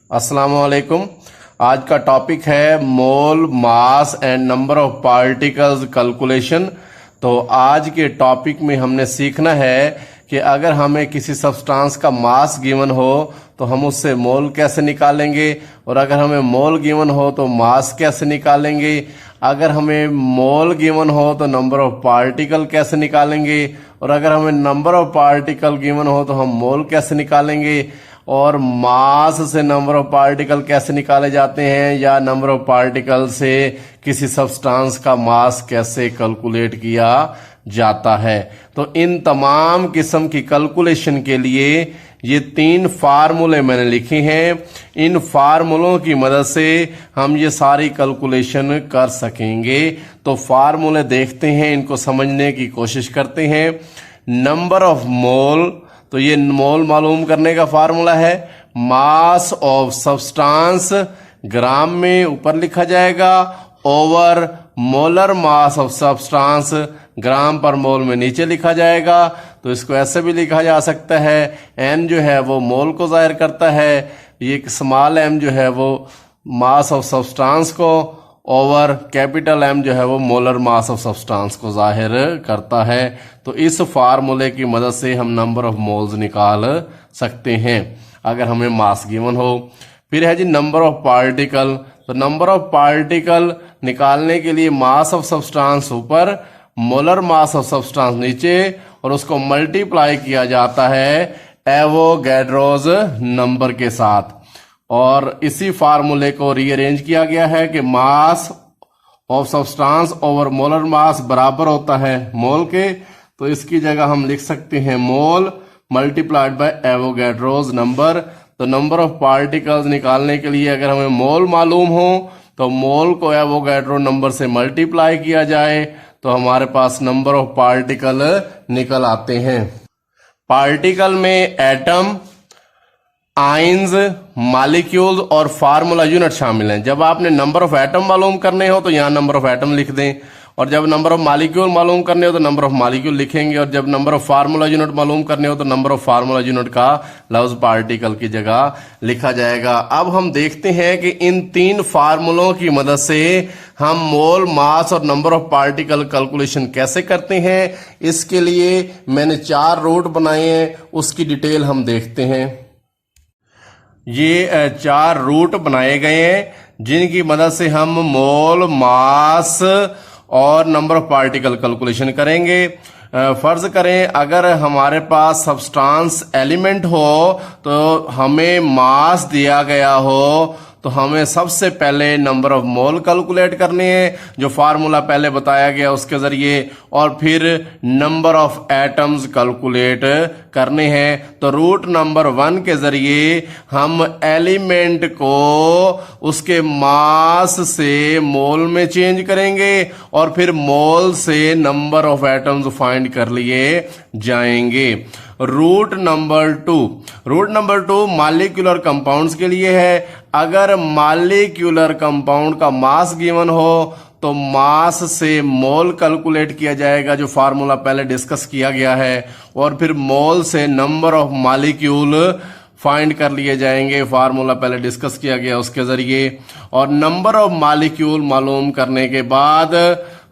अस्सलाम वालेकुम। आज का टॉपिक है mole, mass and number of particles calculation. तो आज के टॉपिक में हमने सीखना है कि अगर हमें किसी सब्सटेंस का मास गिवन हो तो हम उससे मोल कैसे निकालेंगे, और अगर हमें मोल गिवन हो तो मास कैसे निकालेंगे। अगर हमें मोल गिवन हो तो नंबर ऑफ पार्टिकल कैसे निकालेंगे, और अगर हमें नंबर ऑफ पार्टिकल गिवन हो तो हम मोल कैसे निकालेंगे, और मास से नंबर ऑफ पार्टिकल कैसे निकाले जाते हैं, या नंबर ऑफ पार्टिकल से किसी सब्सटेंस का मास कैसे कैलकुलेट किया जाता है। तो इन तमाम किस्म की कैलकुलेशन के लिए ये 3 फार्मूले मैंने लिखे हैं। इन फार्मूलों की मदद से हम ये सारी कैलकुलेशन कर सकेंगे। तो फार्मूले देखते हैं, इनको समझने की कोशिश करते हैं। नंबर ऑफ मोल, तो ये मोल मालूम करने का फार्मूला है। मास ऑफ सब्सटेंस ग्राम में ऊपर लिखा जाएगा, over molar mass of substance gram पर मोल में नीचे लिखा जाएगा। तो इसको ऐसे भी लिखा जा सकता है, एन जो है वो मोल को जाहिर करता है, ये स्मॉल एम जो है वो मास ऑफ सब्सटेंस को, ओवर कैपिटल एम जो है वो मोलर मास ऑफ सब्सटेंस को जाहिर करता है। तो इस फार्मूले की मदद से हम नंबर ऑफ मोल्स निकाल सकते हैं अगर हमें मास गिवन हो। फिर है जी नंबर ऑफ पार्टिकल। तो नंबर ऑफ पार्टिकल निकालने के लिए मास ऑफ सब्सटेंस ऊपर, मोलर मास ऑफ सब्सटेंस नीचे, और उसको मल्टीप्लाई किया जाता है एवोगैड्रोज नंबर के साथ। और इसी फार्मूले को रीअरेंज किया गया है कि मास ऑफ सब्सटेंस ओवर मोलर मास बराबर होता है मोल के। तो इसकी जगह हम लिख सकते हैं मोल मल्टीप्लाइड बाय एवोगैड्रोज नंबर। तो नंबर ऑफ पार्टिकल्स निकालने के लिए अगर हमें मोल मालूम हो तो मोल को एवोगैड्रो नंबर से मल्टीप्लाई किया जाए तो हमारे पास नंबर ऑफ पार्टिकल निकल आते हैं। पार्टिकल में एटम, आइंस, मॉलिक्यूल्स और फार्मूला यूनिट शामिल हैं। जब आपने नंबर ऑफ एटम मालूम करने हो तो यहाँ नंबर ऑफ एटम लिख दें, और जब नंबर ऑफ मॉलिक्यूल मालूम करने हो तो नंबर ऑफ मॉलिक्यूल लिखेंगे, और जब नंबर ऑफ फार्मूला यूनिट मालूम करने हो तो नंबर ऑफ फार्मूला यूनिट का लफ्ज पार्टिकल की जगह लिखा जाएगा। अब हम देखते हैं कि इन 3 फार्मूलों की मदद से हम मोल, मास और नंबर ऑफ पार्टिकल कैलकुलेशन कैसे करते हैं। इसके लिए मैंने 4 रूट बनाए हैं, उसकी डिटेल हम देखते हैं। ये 4 रूट बनाए गए हैं जिनकी मदद से हम मोल, मास और नंबर ऑफ पार्टिकल कैलकुलेशन करेंगे। फर्ज करें अगर हमारे पास सब्सटेंस एलिमेंट हो तो हमें मास दिया गया हो तो हमें सबसे पहले नंबर ऑफ मोल कैलकुलेट करने हैं जो फार्मूला पहले बताया गया उसके जरिए, और फिर नंबर ऑफ एटम्स कैलकुलेट करने हैं। तो रूट नंबर 1 के जरिए हम एलिमेंट को उसके मास से मोल में चेंज करेंगे और फिर मोल से नंबर ऑफ एटम्स फाइंड कर लिए जाएंगे। रूट नंबर 2 मॉलिक्यूलर कंपाउंड्स के लिए है। अगर मॉलिक्यूलर कंपाउंड का मास गिवन हो तो मास से मोल कैलकुलेट किया जाएगा जो फार्मूला पहले डिस्कस किया गया है, और फिर मोल से नंबर ऑफ मॉलिक्यूल फाइंड कर लिए जाएंगे, फार्मूला पहले डिस्कस किया गया उसके जरिए। और नंबर ऑफ मॉलिक्यूल मालूम करने के बाद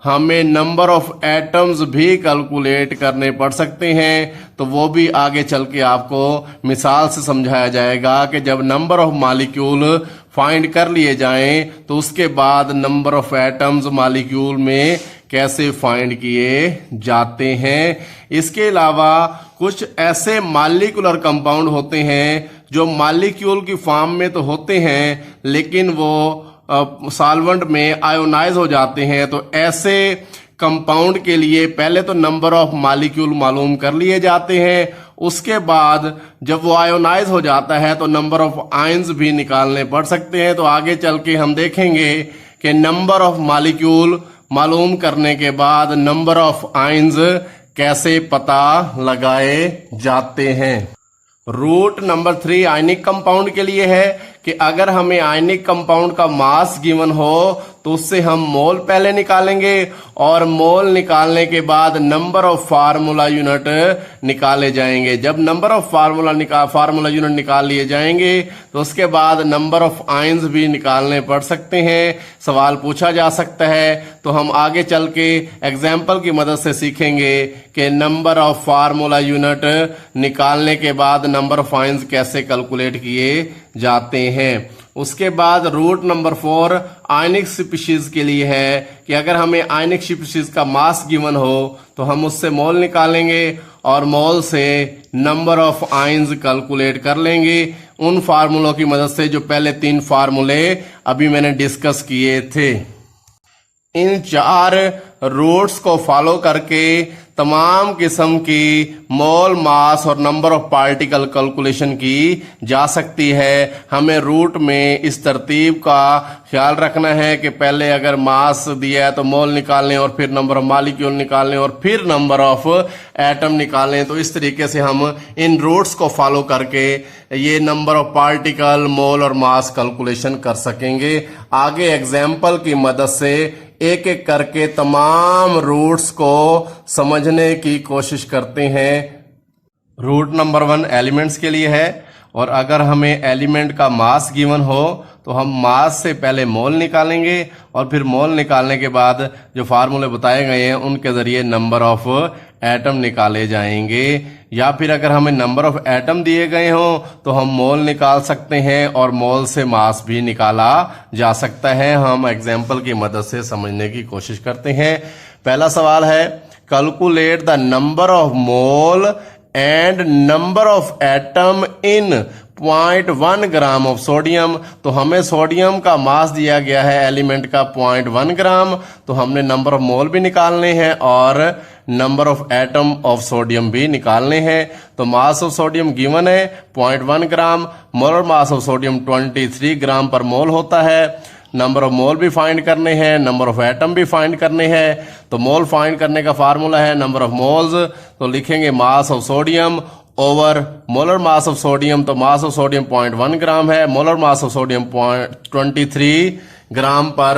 हमें नंबर ऑफ एटम्स भी कैलकुलेट करने पड़ सकते हैं। तो वो भी आगे चल के आपको मिसाल से समझाया जाएगा कि जब नंबर ऑफ मॉलिक्यूल फाइंड कर लिए जाएं तो उसके बाद नंबर ऑफ एटम्स मॉलिक्यूल में कैसे फाइंड किए जाते हैं। इसके अलावा कुछ ऐसे मॉलिक्यूलर कंपाउंड होते हैं जो मॉलिक्यूल की फॉर्म में तो होते हैं लेकिन वो सॉल्वेंट में आयोनाइज हो जाते हैं। तो ऐसे कंपाउंड के लिए पहले तो नंबर ऑफ मॉलिक्यूल मालूम कर लिए जाते हैं, उसके बाद जब वो आयोनाइज हो जाता है तो नंबर ऑफ आयंस भी निकालने पड़ सकते हैं। तो आगे चल के हम देखेंगे कि नंबर ऑफ मॉलिक्यूल मालूम करने के बाद नंबर ऑफ आयंस कैसे पता लगाए जाते हैं। रूट नंबर 3 आयनिक कंपाउंड के लिए है कि अगर हमें आयनिक कंपाउंड का मास गिवन हो तो उससे हम मोल पहले निकालेंगे और मोल निकालने के बाद नंबर ऑफ फार्मूला यूनिट निकाले जाएंगे। जब नंबर ऑफ फार्मूला यूनिट निकाल लिए जाएंगे तो उसके बाद नंबर ऑफ आयंस भी निकालने पड़ सकते हैं, सवाल पूछा जा सकता है। तो हम आगे चल के एग्जाम्पल की मदद से सीखेंगे कि नंबर ऑफ फार्मूला यूनिट निकालने के बाद नंबर ऑफ आयंस कैसे कैलकुलेट किए जाते हैं। उसके बाद रूट नंबर 4 आयनिक स्पीशीज के लिए है कि अगर हमें आयनिक स्पीशीज का मास गिवन हो तो हम उससे मोल निकालेंगे और मोल से नंबर ऑफ आयंस कैलकुलेट कर लेंगे उन फार्मूलों की मदद से जो पहले 3 फार्मूले अभी मैंने डिस्कस किए थे। इन 4 रूट्स को फॉलो करके तमाम किस्म की मोल मास और नंबर ऑफ पार्टिकल कैलकुलेशन की जा सकती है। हमें रूट में इस तरतीब का ख्याल रखना है कि पहले अगर मास दिया है तो मोल निकालें और फिर नंबर ऑफ मॉलिक्यूल निकालें और फिर नंबर ऑफ एटम निकालें। तो इस तरीके से हम इन रूट्स को फॉलो करके ये नंबर ऑफ पार्टिकल, मोल और मास कैलकुलेशन कर सकेंगे। आगे एग्जाम्पल की मदद से एक एक करके तमाम रूट्स को समझने की कोशिश करते हैं। रूट नंबर 1 एलिमेंट्स के लिए है और अगर हमें एलिमेंट का मास गिवन हो तो हम मास से पहले मोल निकालेंगे और फिर मोल निकालने के बाद जो फार्मूले बताए गए हैं उनके जरिए नंबर ऑफ एटम निकाले जाएंगे। या फिर अगर हमें नंबर ऑफ एटम दिए गए हों तो हम मोल निकाल सकते हैं और मोल से मास भी निकाला जा सकता है। हम एग्जाम्पल की मदद से समझने की कोशिश करते हैं। पहला सवाल है calculate the number of mole and number of atom in 0.1 gram of sodium. तो हमें सोडियम का मास दिया गया है एलिमेंट का 0.1 ग्राम, तो हमने नंबर ऑफ मोल भी निकालने हैं और number of atom of sodium भी निकालने हैं। तो मास ऑफ सोडियम गिवन है 0.1 ग्राम, मोलर मास ऑफ सोडियम 23 ग्राम पर मोल होता है। नंबर ऑफ मोल भी फाइंड करने हैं, नंबर ऑफ एटम भी फाइंड करने हैं। तो मोल फाइंड करने का फार्मूला है नंबर ऑफ मोल्स, तो लिखेंगे mass of sodium over molar mass of sodium. तो मास ऑफ सोडियम 0.1 ग्राम है, मोलर मास ऑफ सोडियम 23 ग्राम पर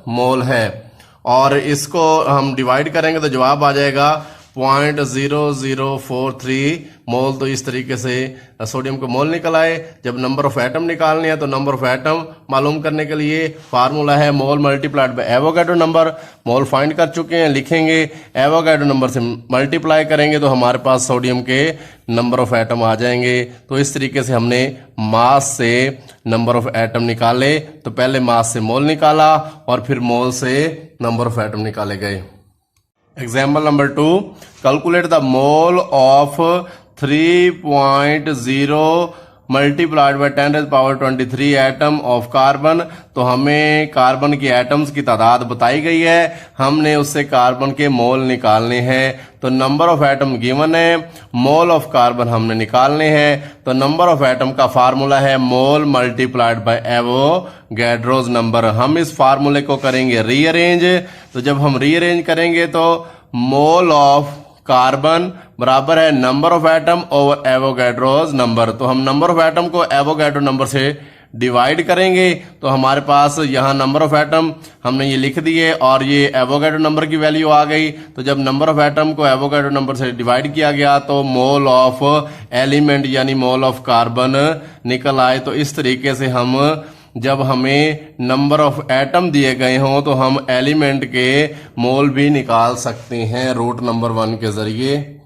मोल है और इसको हम डिवाइड करेंगे तो जवाब आ जाएगा 0.0043 मोल। तो इस तरीके से सोडियम को मोल निकल आए। जब नंबर ऑफ एटम निकालने हैं तो नंबर ऑफ एटम मालूम करने के लिए फार्मूला है mole multiplied by Avogadro number. Mole find कर चुके हैं, लिखेंगे एवोगैड्रो नंबर से मल्टीप्लाई करेंगे तो हमारे पास सोडियम के नंबर ऑफ एटम आ जाएंगे। तो इस तरीके से हमने मास से नंबर ऑफ एटम निकाले। तो पहले मास से मोल निकाला और फिर मोल से नंबर ऑफ एटम निकाले गए। Example number 2 calculate the mole of 3.0 multiplied by 10⁻23 atom of carbon. तो हमें कार्बन की एटम्स की तादाद बताई गई है, हमने उससे कार्बन के मोल निकालने हैं। तो नंबर ऑफ एटम गिवन है, मोल ऑफ कार्बन हमने निकालने हैं। तो नंबर ऑफ एटम का फार्मूला है mole multiplied bye Avogadro's number. हम इस फार्मूले को करेंगे रीअरेंज। तो जब हम रीअरेंज करेंगे तो मोल ऑफ कार्बन बराबर है number of atom over Avogadro's number. तो हम नंबर ऑफ एटम को एवोगैड्रो नंबर से डिवाइड करेंगे तो हमारे पास यहाँ नंबर ऑफ एटम हमने ये लिख दिए और ये एवोगैड्रो नंबर की वैल्यू आ गई। तो जब नंबर ऑफ एटम को एवोगैड्रो नंबर से डिवाइड किया गया तो मोल ऑफ एलिमेंट यानी मोल ऑफ कार्बन निकल आए। तो इस तरीके से हम जब हमें नंबर ऑफ एटम दिए गए हों तो हम एलिमेंट के मोल भी निकाल सकते हैं रूट नंबर 1 के जरिए।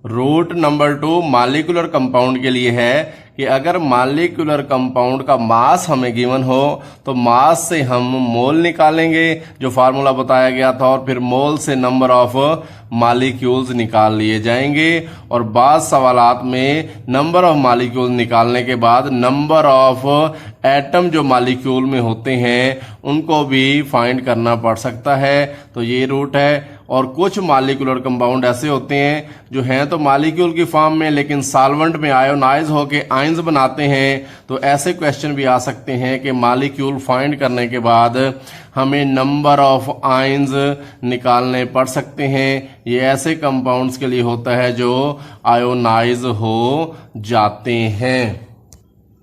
रूट नंबर 2 मॉलिक्यूलर कंपाउंड के लिए है कि अगर मॉलिक्यूलर कंपाउंड का मास हमें गिवन हो तो मास से हम मोल निकालेंगे जो फार्मूला बताया गया था और फिर मोल से नंबर ऑफ मॉलिक्यूल्स निकाल लिए जाएंगे। और बाद सवालात में नंबर ऑफ मॉलिक्यूल्स निकालने के बाद नंबर ऑफ एटम जो मॉलिक्यूल में होते हैं उनको भी फाइंड करना पड़ सकता है। तो ये रूट है। और कुछ मॉलिक्यूलर कंपाउंड ऐसे होते हैं जो हैं तो मॉलिक्यूल की फॉर्म में लेकिन सॉल्वेंट में आयोनाइज होके आयंस बनाते हैं। तो ऐसे क्वेश्चन भी आ सकते हैं कि मॉलिक्यूल फाइंड करने के बाद हमें नंबर ऑफ आयंस निकालने पड़ सकते हैं। ये ऐसे कंपाउंड्स के लिए होता है जो आयोनाइज हो जाते हैं।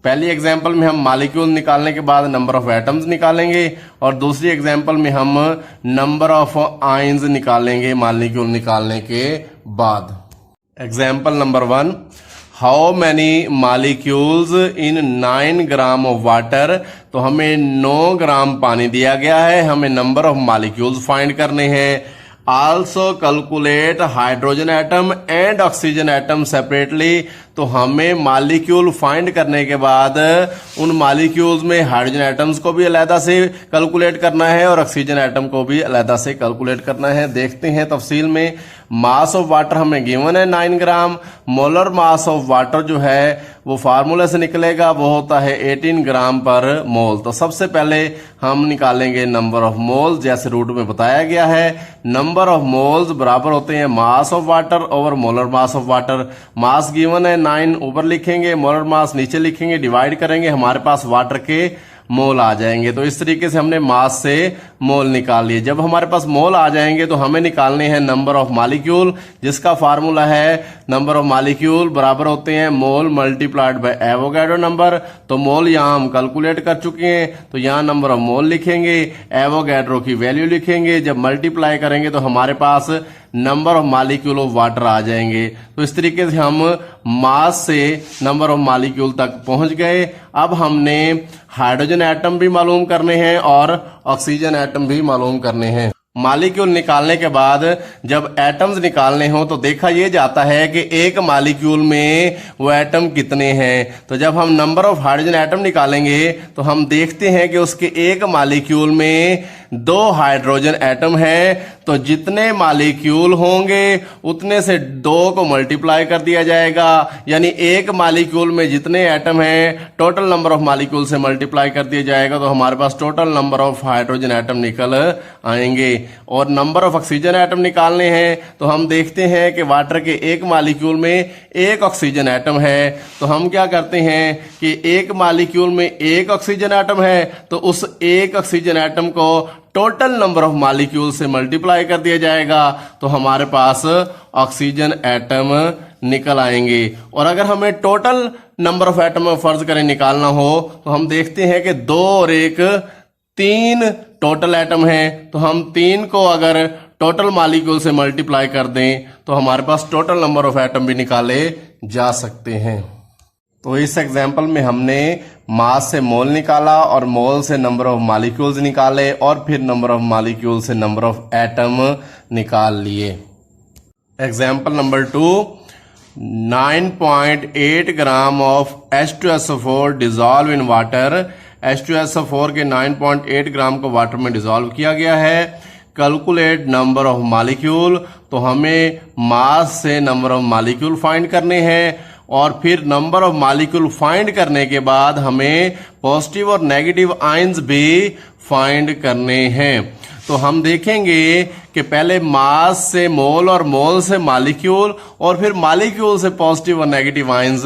पहली एग्जांपल में हम मॉलिक्यूल निकालने के बाद नंबर ऑफ एटम्स निकालेंगे और दूसरी एग्जांपल में हम नंबर ऑफ आयंस निकालेंगे मॉलिक्यूल निकालने के बाद। Example number 1, how many molecules in 9 gram of water. तो हमें 9 ग्राम पानी दिया गया है, हमें नंबर ऑफ मॉलिक्यूल्स फाइंड करने हैं। Also calculate hydrogen atom and oxygen atom separately. तो हमें मॉलिक्यूल फाइंड करने के बाद उन मॉलिक्यूल्स में हाइड्रोजन एटम्स को भी अलहदा से कैलकुलेट करना है और ऑक्सीजन एटम को भी अलहदा से कैलकुलेट करना है। देखते हैं तफसील में। मास ऑफ वाटर हमें गिवन है 9 ग्राम। मोलर मास ऑफ वाटर जो है वो फार्मूले से निकलेगा, वो होता है 18 ग्राम पर मोल। तो सबसे पहले हम निकालेंगे नंबर ऑफ मोल्स, जैसे रूट में बताया गया है। नंबर ऑफ मोल्स बराबर होते हैं mass of water over molar mass of water. Mass given है 9 ऊपर लिखेंगे, मोलर मास नीचे लिखेंगे, डिवाइड करेंगे, हमारे पास वाटर के मोल आ जाएंगे। तो इस तरीके से हमने मास से मोल निकाल लिए। जब हमारे पास मोल आ जाएंगे तो हमें निकालने हैं नंबर ऑफ मॉलिक्यूल, जिसका फार्मूला है नंबर ऑफ मॉलिक्यूल बराबर होते हैं मोल मल्टीप्लाइड बाय एवोगैड्रो नंबर। तो मोल यहां हम कैलकुलेट कर चुके हैं, तो यहां नंबर ऑफ मोल लिखेंगे, एवोगैड्रो की वैल्यू लिखेंगे। जब मल्टीप्लाई करेंगे तो हमारे पास number of molecule of water आ जाएंगे। तो इस तरीके से हम मास से नंबर ऑफ मॉलिक्यूल तक पहुंच गए। अब हमने हाइड्रोजन एटम भी मालूम करने हैं और ऑक्सीजन एटम भी मालूम करने हैं। मॉलिक्यूल निकालने के बाद जब एटम्स निकालने हो तो देखा यह जाता है कि एक मॉलिक्यूल में वो एटम कितने हैं। तो जब हम नंबर ऑफ हाइड्रोजन एटम निकालेंगे तो हम देखते हैं कि उसके एक मॉलिक्यूल में 2 हाइड्रोजन एटम हैं। तो जितने मॉलिक्यूल होंगे उतने से 2 को मल्टीप्लाई कर दिया जाएगा, यानी एक मॉलिक्यूल में जितने एटम हैं टोटल नंबर ऑफ मॉलिक्यूल से मल्टीप्लाई कर दिया जाएगा। तो हमारे पास total number of hydrogen atom निकल आएंगे। और नंबर ऑफ ऑक्सीजन एटम निकालने हैं तो हम देखते हैं कि वाटर के एक मॉलिक्यूल में एक ऑक्सीजन एटम है। तो हम क्या करते हैं कि एक मॉलिक्यूल में एक ऑक्सीजन एटम है तो उस एक ऑक्सीजन एटम को टोटल नंबर ऑफ मॉलिक्यूल से मल्टीप्लाई कर दिया जाएगा, तो हमारे पास ऑक्सीजन एटम निकल आएंगे। और अगर हमें टोटल नंबर ऑफ एटम फर्ज करें निकालना हो तो हम देखते हैं कि 2 और 1 3 टोटल एटम हैं। तो हम 3 को अगर टोटल मॉलिक्यूल से मल्टीप्लाई कर दें तो हमारे पास टोटल नंबर ऑफ एटम भी निकाले जा सकते हैं। तो इस एग्जाम्पल में हमने मास से मोल निकाला और मोल से नंबर ऑफ मॉलिक्यूल्स निकाले और फिर नंबर ऑफ मॉलिक्यूल से नंबर ऑफ एटम निकाल लिए। Example number 2, 9.8 gram of H2SO4 dissolve in water. H2SO4 के 9.8 ग्राम को वाटर में डिजॉल्व किया गया है। Calculate number of molecule. तो हमें मास से नंबर ऑफ मॉलिक्यूल फाइंड करने हैं और फिर नंबर ऑफ मॉलिक्यूल फाइंड करने के बाद हमें पॉजिटिव और नेगेटिव आयंस भी फाइंड करने हैं। तो हम देखेंगे कि पहले मास से मोल और मोल से मॉलिक्यूल और फिर मॉलिक्यूल से पॉजिटिव और नेगेटिव आयंस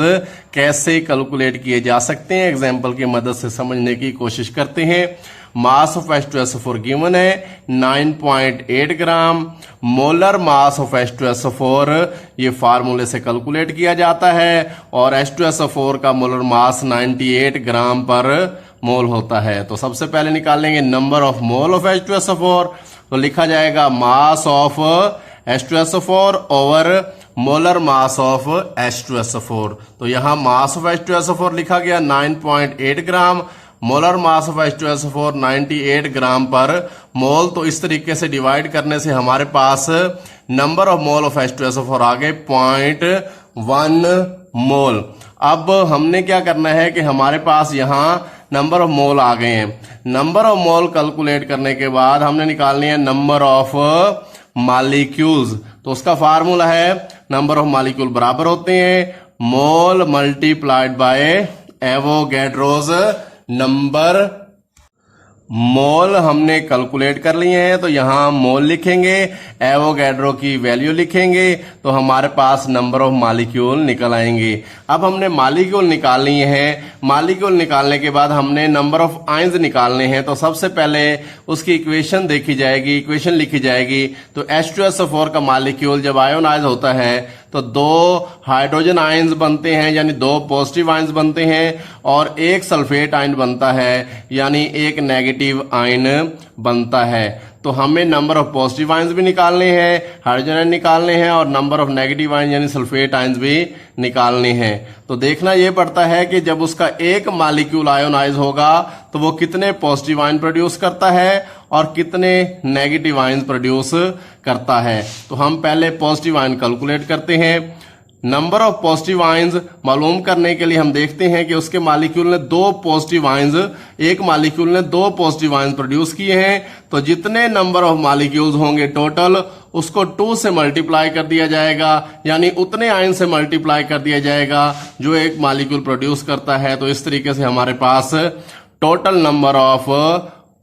कैसे कैलकुलेट किए जा सकते हैं, एग्जाम्पल की मदद से समझने की कोशिश करते हैं। मास ऑफ H2SO4 गिवन है 9.8 ग्राम। मोलर मास ऑफ H2SO4 ये फार्मूले से कैलकुलेट किया जाता है और H2SO4 का मोलर मास 98 ग्राम पर मोल होता है। तो सबसे पहले निकालेंगे number of mole of H2SO4। तो लिखा जाएगा mass of H2SO4 over molar mass of H2SO4। तो यहां मास ऑफ H2SO4 लिखा गया 9.8 ग्राम, मोलर मास ऑफ H2SO4 98 ग्राम पर मोल। तो इस तरीके से डिवाइड करने से हमारे पास number of mole of H2SO4 आ गए 0.1 मोल। अब हमने क्या करना है कि हमारे पास यहां नंबर ऑफ मोल आ गए हैं। नंबर ऑफ मोल कैलकुलेट करने के बाद हमने निकालनी है नंबर ऑफ मॉलिक्यूल्स। तो उसका फार्मूला है नंबर ऑफ मॉलिक्यूल बराबर होते हैं मोल मल्टीप्लाइड बाय एवोगैड्रोस नंबर। मोल हमने कैलकुलेट कर लिए हैं तो यहां मोल लिखेंगे, एवोगैड्रो की वैल्यू लिखेंगे, तो हमारे पास नंबर ऑफ मॉलिक्यूल निकल आएंगे। अब हमने मॉलिक्यूल निकाल लिए हैं। मॉलिक्यूल निकालने के बाद हमने नंबर ऑफ आयंस निकालने हैं। तो सबसे पहले उसकी इक्वेशन देखी जाएगी, इक्वेशन लिखी जाएगी। तो H2SO4 का मॉलिक्यूल जब आयोनाइज होता है तो 2 हाइड्रोजन आयंस बनते हैं यानी 2 पॉजिटिव आयंस बनते हैं और 1 सल्फेट आयन बनता है यानी 1 नेगेटिव आयन बनता है। तो हमें नंबर ऑफ पॉजिटिव आयंस भी निकालने हैं, हाइड्रोजन आयन निकालने हैं और नंबर ऑफ नेगेटिव आयन यानी सल्फेट आयंस भी निकालने हैं। तो देखना यह पड़ता है कि जब उसका एक मॉलिक्यूल आयोनाइज होगा तो वो कितने पॉजिटिव आयन प्रोड्यूस करता है और कितने नेगेटिव आयन प्रोड्यूस करता है। तो हम पहले पॉजिटिव आयन कैलकुलेट करते हैं। नंबर ऑफ पॉजिटिव आयंस मालूम करने के लिए हम देखते हैं कि उसके मॉलिक्यूल ने 2 पॉजिटिव आयंस, एक मॉलिक्यूल ने 2 पॉजिटिव आयंस प्रोड्यूस किए हैं, तो जितने नंबर ऑफ मॉलिक्यूल्स होंगे टोटल उसको 2 से मल्टीप्लाई कर दिया जाएगा यानी उतने आयन से मल्टीप्लाई कर दिया जाएगा जो एक मॉलिक्यूल प्रोड्यूस करता है। तो इस तरीके से हमारे पास total number of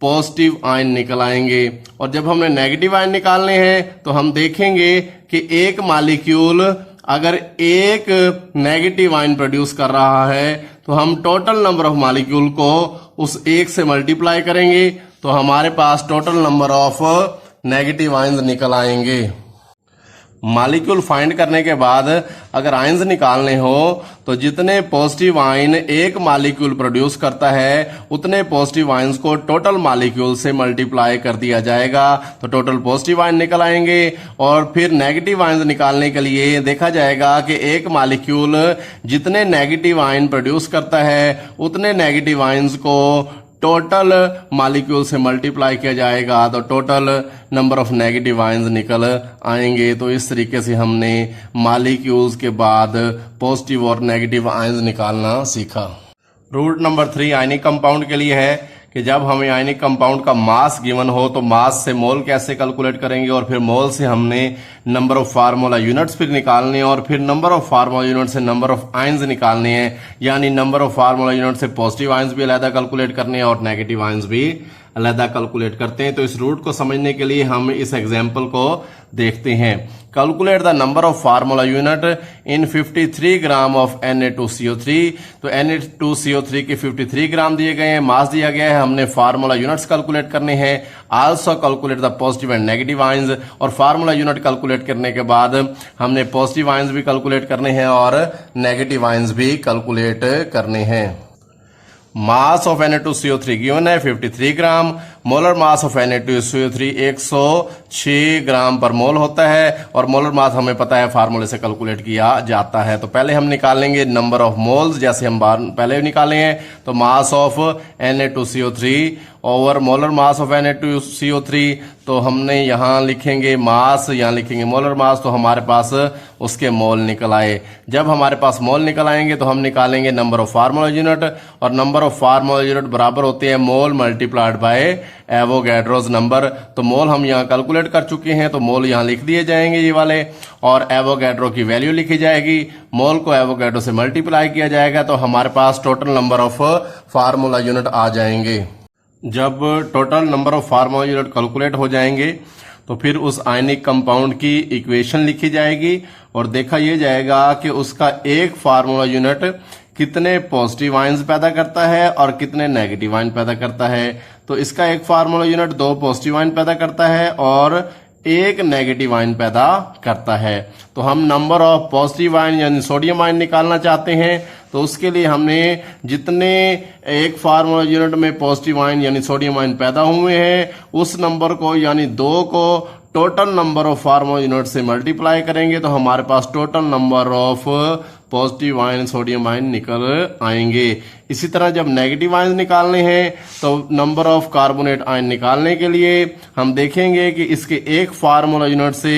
positive ion निकल आएंगे। और जब हमने नेगेटिव आयन निकालने हैं तो हम देखेंगे कि एक मॉलिक्यूल अगर एक नेगेटिव आयन प्रोड्यूस कर रहा है तो हम टोटल नंबर ऑफ मॉलिक्यूल को उस एक से मल्टीप्लाई करेंगे तो हमारे पास total number of negative ions निकल आएंगे। मॉलिक्यूल फाइंड करने के बाद अगर आयंस निकालने हो तो जितने पॉजिटिव आयन एक मॉलिक्यूल प्रोड्यूस करता है उतने पॉजिटिव आयंस को टोटल मॉलिक्यूल से मल्टीप्लाई कर दिया जाएगा तो टोटल पॉजिटिव आयन निकल आएंगे। और फिर नेगेटिव आयंस निकालने के लिए देखा जाएगा कि एक मॉलिक्यूल जितने नेगेटिव आयन प्रोड्यूस करता है उतने नेगेटिव आयंस को टोटल मॉलिक्यूल से मल्टीप्लाई किया जाएगा तो total number of negative ions निकल आएंगे। तो इस तरीके से हमने मॉलिक्यूल्स के बाद पॉजिटिव और नेगेटिव आयंस निकालना सीखा। रूल नंबर 3 आयनिक कंपाउंड के लिए है कि जब हमें आयनिक कंपाउंड का मास गिवन हो तो मास से मोल कैसे कैलकुलेट करेंगे और फिर मोल से हमने नंबर ऑफ फार्मूला यूनिट्स फिर निकालने और फिर नंबर ऑफ फार्मूला यूनिट से नंबर ऑफ आयंस निकालने हैं यानी नंबर ऑफ फार्मूला यूनिट से पॉजिटिव आयंस भी अलग कैलकुलेट करने हैं और नेगेटिव आयंस भी अलग कैलकुलेट करते हैं। तो इस रूट को समझने के लिए हम इस एग्जाम्पल को देखते हैं। Calculate the number of formula unit in 53 gram of Na2CO3। तो Na2CO3 के 53 ग्राम दिए गए हैं, मास दिया गया है, हमने फार्मूला यूनिट्स कैलकुलेट करने हैं। Also calculate the positive and negative ions और फार्मूला यूनिट कैलकुलेट करने के बाद हमने पॉजिटिव आयंस भी कैलकुलेट करने हैं और नेगेटिव आयंस भी कैलकुलेट करने हैं। मास ऑफ Na2CO3 गिवन है 53 ग्राम, मोलर मास ऑफ Na2CO3 106 ग्राम पर मोल होता है और मोलर मास हमें पता है फार्मूले से कैलकुलेट किया जाता है। तो पहले हम निकालेंगे नंबर ऑफ मोल्स जैसे हम पहले निकाले हैं। तो mass of Na2CO3 over molar mass of Na2CO3, तो हमने यहाँ लिखेंगे मास, यहाँ लिखेंगे मोलर मास, तो हमारे पास उसके मोल निकल आए। जब हमारे पास मोल निकल आएंगे तो हम निकालेंगे नंबर ऑफ फार्मूला यूनिट और नंबर ऑफ फार्मूला यूनिट बराबर होते हैं मोल मल्टीप्लाइड बाय एवोगैड्रोस नंबर। तो मोल हम यहाँ कैलकुलेट कर चुके हैं तो मोल यहाँ लिख दिए जाएंगे ये वाले और एवोगैड्रो की वैल्यू लिखी जाएगी। मोल को एवोगैड्रो से मल्टीप्लाई किया जाएगा तो हमारे पास total number of formula unit आ जाएंगे। जब total number of formula unit calculate हो जाएंगे तो फिर उस आयनिक कंपाउंड की इक्वेशन लिखी जाएगी और देखा यह जाएगा कि उसका एक फार्मूला यूनिट कितने पॉजिटिव आयंस पैदा करता है और कितने नेगेटिव आयन पैदा करता है। तो इसका एक फार्मूला यूनिट 2 पॉजिटिव आयन पैदा करता है और 1 नेगेटिव आयन पैदा करता है। तो हम नंबर ऑफ पॉजिटिव आयन यानी सोडियम आयन निकालना चाहते हैं तो उसके लिए हमने जितने एक फार्मूला यूनिट में पॉजिटिव आयन यानी सोडियम आयन पैदा हुए हैं उस नंबर को यानी 2 को total number of formula unit से मल्टीप्लाई करेंगे तो हमारे पास total number of positive ion sodium ion निकल आएंगे। इसी तरह जब नेगेटिव आयन निकालने हैं तो नंबर ऑफ कार्बोनेट आयन निकालने के लिए हम देखेंगे कि इसके एक फार्मूला यूनिट से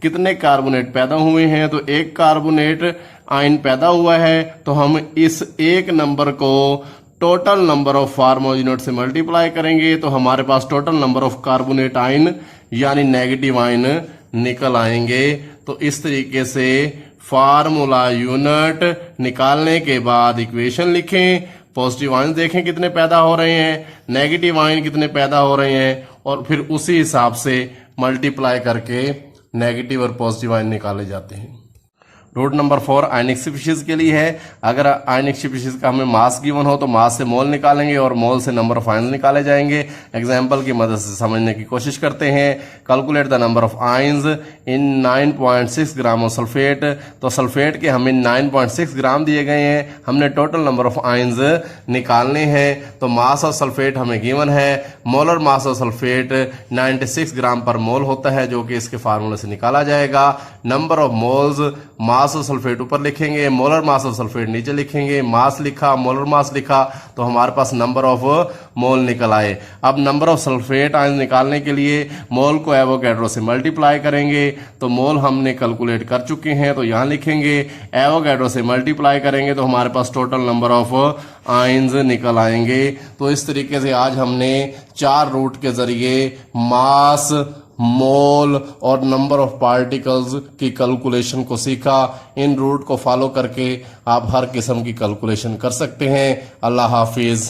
कितने कार्बोनेट पैदा हुए हैं। तो एक कार्बोनेट आयन पैदा हुआ है तो हम इस एक नंबर को total number of formula unit से मल्टीप्लाई करेंगे तो हमारे पास total number of carbonate ion यानी नेगेटिव आयन निकल आएंगे। तो इस तरीके से फार्मूला यूनिट निकालने के बाद इक्वेशन लिखें, पॉजिटिव आयन देखें कितने पैदा हो रहे हैं, नेगेटिव आयन कितने पैदा हो रहे हैं और फिर उसी हिसाब से मल्टीप्लाई करके नेगेटिव और पॉजिटिव आयन निकाले जाते हैं। रूट नंबर 4 आयनिक स्पीशीज के लिए है। अगर आयनिक स्पीशीज का हमें मास गिवन हो तो मास से मोल निकालेंगे और मोल से नंबर ऑफ आयंस निकाले जाएंगे। एग्जांपल की मदद से समझने की कोशिश करते हैं। Calculate the number of ions in 9.6 gram of sulphate. तो सल्फेट के हमें 9.6 ग्राम दिए गए हैं, हमने टोटल नंबर ऑफ आयंस निकालने हैं। तो मास ऑफ सल्फेट हमें गिवन है, मोलर मास ऑफ सल्फेट 96 ग्राम पर मोल होता है, जो कि इसके फार्मूले से निकाला जाएगा। Number of moles, mass of sulphate ऊपर लिखेंगे, मोलर मास ऑफ सल्फेट नीचे लिखेंगे। मास लिखा, मोलर मास लिखा, तो हमारे पास नंबर ऑफ मोल निकल आए। अब नंबर ऑफ सल्फेट आयंस निकालने के लिए मोल को एवोगैड्रो से मल्टीप्लाई करेंगे। तो मोल हमने कैलकुलेट कर चुके हैं, तो यहां लिखेंगे। एवोगैड्रो से मल्टीप्लाई करेंगे तो हमारे पास टोटल नंबर ऑफ आयंस निकल आएंगे। तो इस तरीके से आज हमने 4 रूट के जरिए मास, मोल और नंबर ऑफ पार्टिकल्स की कैलकुलेशन को सीखा। इन रूट को फॉलो करके आप हर किस्म की कैलकुलेशन कर सकते हैं। अल्लाह हाफिज।